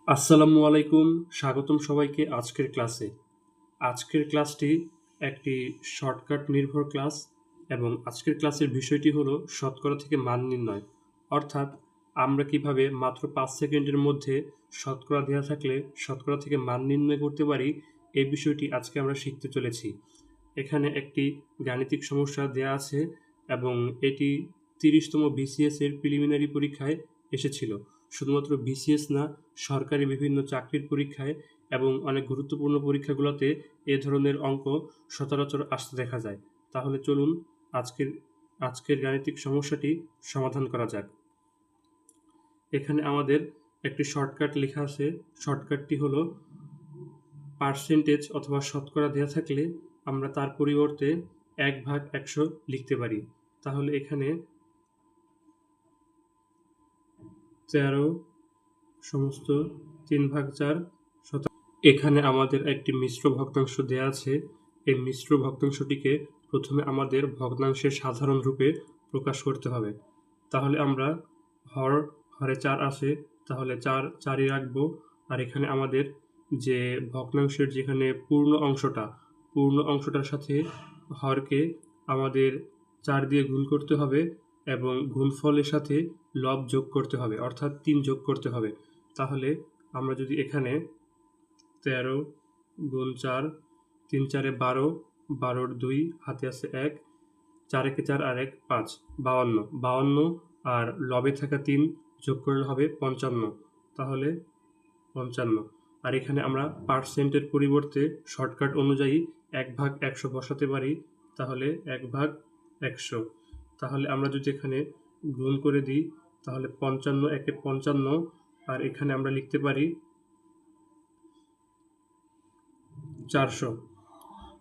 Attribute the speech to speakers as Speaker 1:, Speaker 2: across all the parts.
Speaker 1: আসসালামু আলাইকুম, স্বাগতম সবাইকে আজকের ক্লাসে। আজকের ক্লাসটি একটি শর্টকাট নির্ভর ক্লাস এবং আজকের ক্লাসের বিষয়টি হলো শতকরা থেকে মান নির্ণয়। অর্থাৎ আমরা কিভাবে মাত্র 5 সেকেন্ডের মধ্যে শতকরা দেওয়া থাকলে শতকরা থেকে মান নির্ণয় করতে পারি, এই বিষয়টি আজকে আমরা শিখতে চলেছি। এখানে একটি গাণিতিক সমস্যা দেয়া আছে এবং এটি 30তম বিসিএস এর প্রিলিমিনারি পরীক্ষায় এসেছিল। শুধুমাত্র বিসিএস না, সরকারি বিভিন্ন চাকরির পরীক্ষায় এবং অনেক গুরুত্বপূর্ণ পরীক্ষাগুলোতে এ ধরনের অঙ্ক সচরাচর আসতে দেখা যায়। তাহলে চলুন আজকের আজকের গাণিতিক সমস্যাটি সমাধান করা যাক। এখানে আমাদের একটি শর্টকাট লেখা আছে। শর্টকাটটি হলো পার্সেন্টেজ অথবা শতকরা দেওয়া থাকলে আমরা তার পরিবর্তে 1/100 লিখতে পারি। তাহলে এখানে 13 সমস্ত 3/4 এখানে আমাদের একটি মিশ্র ভগ্নাংশ দেয়া আছে। এই মিশ্র ভগ্নাংশটিকে প্রথমে আমাদের ভগ্নাংশের সাধারণ রূপে প্রকাশ করতে হবে। তাহলে আমরা হরে 4 আছে, তাহলে 4ই রাখবো। আর এখানে আমাদের যে ভগ্নাংশের যেখানে পূর্ণ অংশটার সাথে হরকে আমাদের 4 দিয়ে গুণ করতে হবে এবং গুণফলের সাথে লব যোগ করতে হবে, অর্থাৎ 3 যোগ করতে হবে। তাহলে আমরা যদি এখানে 13 গুণ 4, 3 4 12, 12 2 হাতে আছে 1, 4 1 4 আর 1 5, 52 আর লবে থাকা 3 যোগ করলে হবে 55। তাহলে 55। আর এখানে আমরা পার্সেন্টের পরিবর্তে শর্টকাট অনুযায়ী 1/100 বসাতে পারি। তাহলে 1/100। তাহলে আমরা যদি এখানে গুণ করে দিই তাহলে 55 একে 55 আর এখানে আমরা লিখতে পারি 400।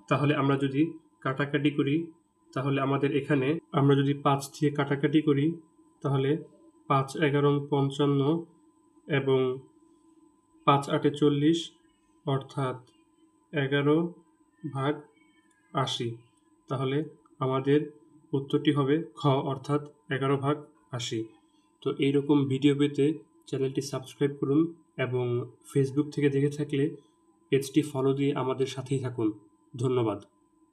Speaker 1: তাহলে আমরা যদি কাটাকাটি করি তাহলে আমাদের এখানে আমরা যদি 5 দিয়ে কাটাকাটি করি তাহলে 5 11 55 এবং 5 8 40 অর্থাৎ 11/80। তাহলে আমাদের উত্তরটি হবে খ, অর্থাৎ 11/80। তো এইরকম ভিডিও পেতে চ্যানেলটি সাবস্ক্রাইব করুন এবং ফেসবুক থেকে দেখে থাকলে পেজটি ফলো দিয়ে আমাদের সাথেই থাকুন। ধন্যবাদ।